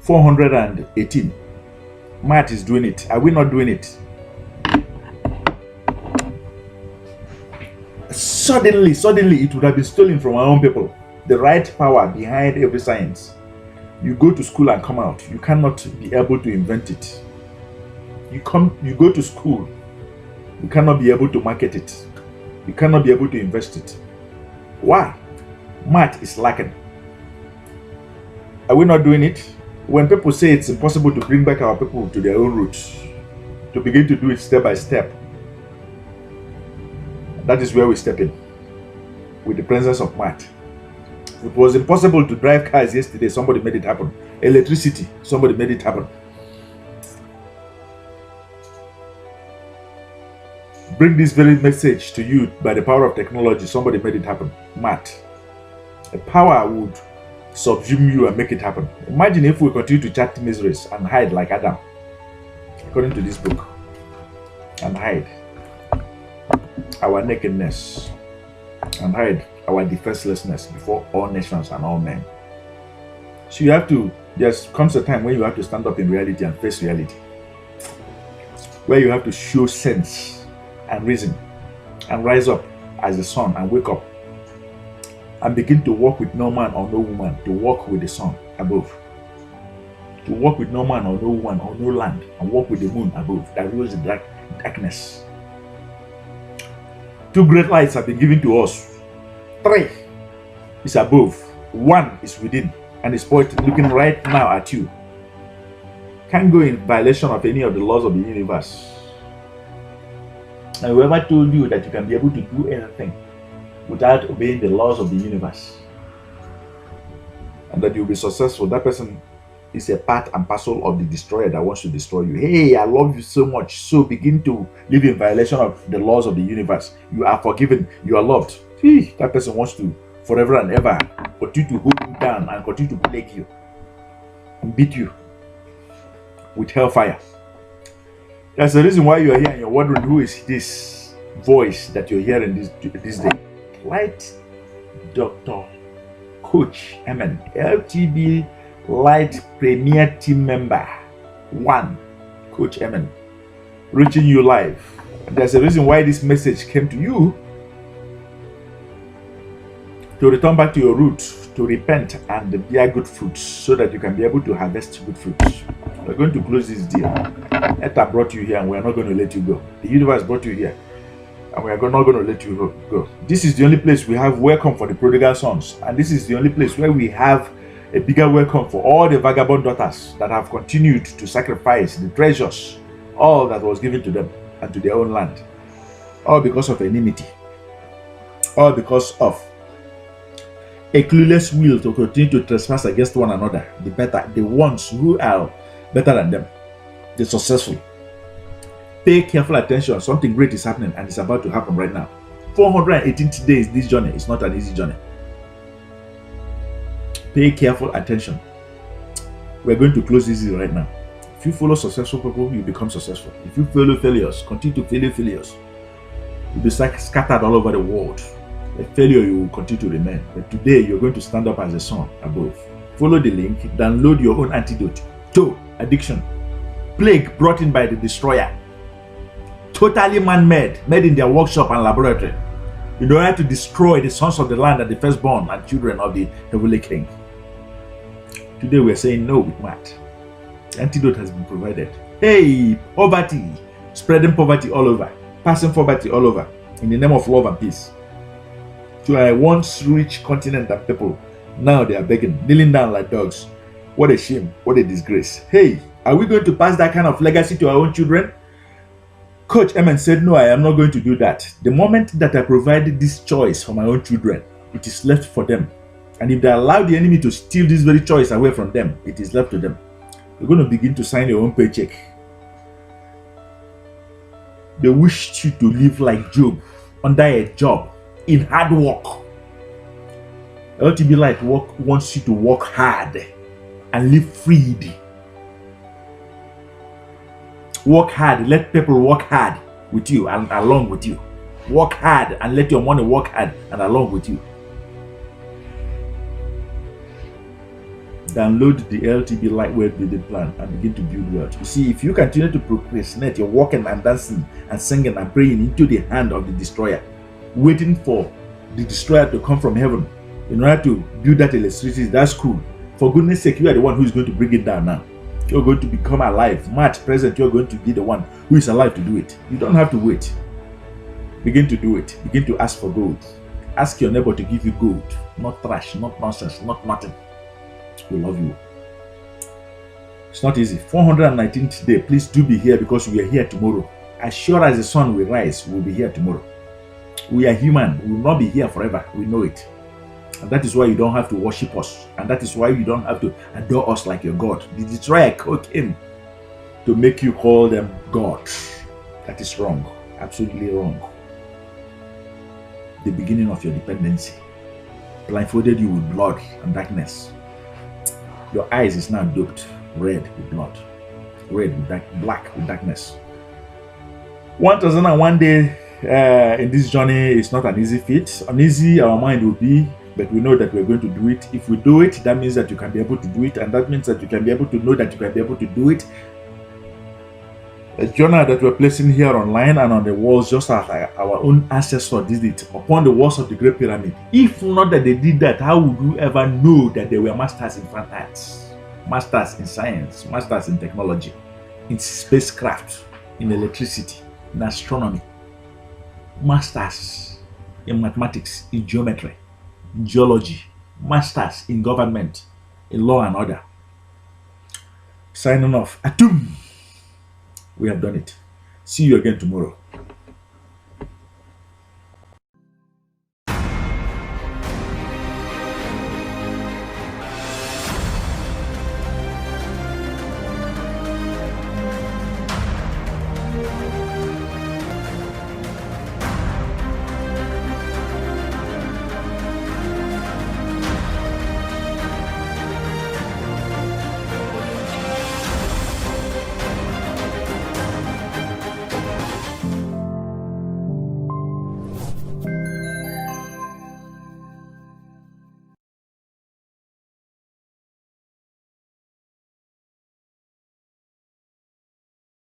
418. Matt is doing it. Are we not doing it? Suddenly, it would have been stolen from our own people. The right power behind every science. You go to school and come out. You cannot be able to invent it. You go to school. You cannot be able to market it. You cannot be able to invest it. Why? Math is lacking. Are we not doing it? When people say it's impossible to bring back our people to their own roots, to begin to do it step by step, that is where we step in with the presence of math. It was impossible to drive cars yesterday. Somebody made it happen. Electricity. Somebody made it happen. Bring this very message to you by the power of technology. Somebody made it happen. Math. A power would subsume you and make it happen. Imagine if we continue to chat miseries and hide like Adam, according to this book, and hide our nakedness and hide our defenselessness before all nations and all men. So you have to, there's comes a time when you have to stand up in reality and face reality, where you have to show sense and reason and rise up as the sun and wake up and begin to walk with no man or no woman, to walk with the sun above, to walk with no man or no woman or no land, and walk with the moon above that rules the darkness. Two great lights have been given to us. 3 is above, 1 is within, and is looking right now at you. Can't go in violation of any of the laws of the universe. And whoever told you that you can be able to do anything without obeying the laws of the universe and that you'll be successful, that person is a part and parcel of the destroyer that wants to destroy you. Hey, I love you so much, so begin to live in violation of the laws of the universe. You are forgiven, you are loved. That person wants to forever and ever continue to hold you down and continue to plague you and beat you with hellfire. That's the reason why you are here and you're wondering who is this voice that you're hearing this day. Light Dr. Coach Emen, LTB Light Premier Team Member 1, Coach Emen, reaching you live. There's a reason why this message came to you: to return back to your roots, to repent and bear good fruits, so that you can be able to harvest good fruits. We're going to close this deal. ETA brought you here and we're not going to let you go. The universe brought you here and we are not going to let you go. This is the only place we have welcome for the prodigal sons, and this is the only place where we have a bigger welcome for all the vagabond daughters that have continued to sacrifice the treasures, all that was given to them and to their own land, all because of enmity, all because of a clueless will to continue to trespass against one another, the ones who are better than them, the successful. Pay careful attention. Something great is happening and it's about to happen right now. 418 days, this journey is not an easy journey. Pay careful attention. We're going to close this right now. If you follow successful people, you become successful. If you follow failures, continue to follow failures, you'll be scattered all over the world. A failure, you will continue to remain. But today, you're going to stand up as a sun above. Follow the link, download your own antidote to addiction, plague brought in by the destroyer, totally man-made, made in their workshop and laboratory, in order to destroy the sons of the land and the firstborn and children of the heavenly king. Today we're saying no with Matt. The antidote has been provided. Hey, poverty, spreading poverty all over, passing poverty all over, in the name of love and peace. To a once rich continent and people, now they are begging, kneeling down like dogs. What a shame, what a disgrace. Hey, are we going to pass that kind of legacy to our own children? Coach Emen said, no, I am not going to do that. The moment that I provided this choice for my own children, it is left for them. And if they allow the enemy to steal this very choice away from them, it is left to them. You're going to begin to sign your own paycheck. They wished you to live like Job, under a job, in hard work. LTB Light wants you to work hard and live freed. Work hard, let people work hard with you and along with you. Work hard and let your money work hard and along with you. download the LTB lightweight building plan and begin to build wealth. You see, if you continue to procrastinate, you're walking and dancing and singing and praying into the hand of the destroyer, waiting for the destroyer to come from heaven in order to build that electricity. That's cool. For goodness sake, you are the one who is going to bring it down now. You're going to become alive. March present, you're going to be the one who is alive to do it. You don't have to wait. Begin to do it. Begin to ask for gold. Ask your neighbor to give you gold. Not trash, not nonsense, not nothing. We love you. It's not easy. 419th day. Please do be here because we are here tomorrow. As sure as the sun will rise, we'll be here tomorrow. We are human. We will not be here forever. We know it. And that is why you don't have to worship us. And that is why you don't have to adore us like your God. The destroyer came to make you call them God. That is wrong. Absolutely wrong. The beginning of your dependency blindfolded you with blood and darkness. Your eyes is now doped red with blood, red with black with darkness. 1001 day in this journey is not an easy feat. Uneasy our mind will be, but we know that we're going to do it. If we do it, that means that you can be able to do it, and that means that you can be able to know that you can be able to do it. A journal that we're placing here online and on the walls, just as our own ancestors did it upon the walls of the Great Pyramid. If not that they did that, how would you ever know that they were masters in fine arts, masters in science, masters in technology, in spacecraft, in electricity, in astronomy, masters in mathematics, in geometry, in geology, masters in government, in law and order? Signing off. Atum. We have done it. See you again tomorrow.